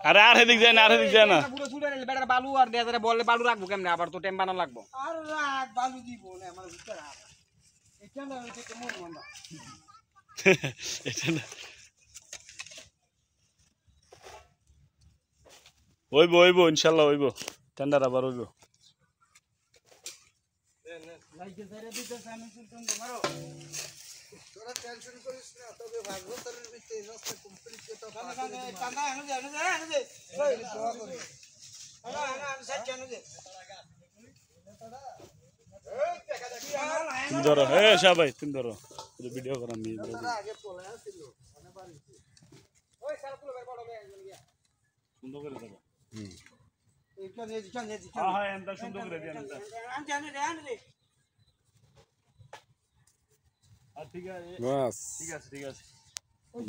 আরে আর এদিক যায় না, আর এদিক যায় না। পুরো ছুটে নিলে বেটার বালু আর দেয়া যারা বললে বালু রাখবো কেমনে, আবার তো টেম বানানো লাগবো। আর রাখ বালু দিব না আমার ভিতর রাখ এটা না হইতে তো মন মন্দা এটা না হইব ইনশাআল্লাহ হইব, টেন্ডার আবার হইব। লাইকে ধরে দিতে আমি সুলতান মারো তোরা টেনশন করিস না, তবে ভাগবো তোর ভিতরে রাস্তা কমপ্লিট করতে পারবে। কান্দা আনো দে ওই দোয়া করি আমি সাইড জানো দে তুমি ধরো, শাহ ভাই তুমি ধরো, ভিডিও করাম আমি। আগে পড়ে আসছিল মানে বাড়িতে ওই সারা পুরো বের বড় হয়ে গেল গিয়া সুন্দর করে দেবো। এইটা নিয়ে চল হ্যাঁ এন্ডা সুন্দর করে দেন এন্ডা। আমি জানি রে আর ঠিক আছে, বাস ঠিক আছে। ওই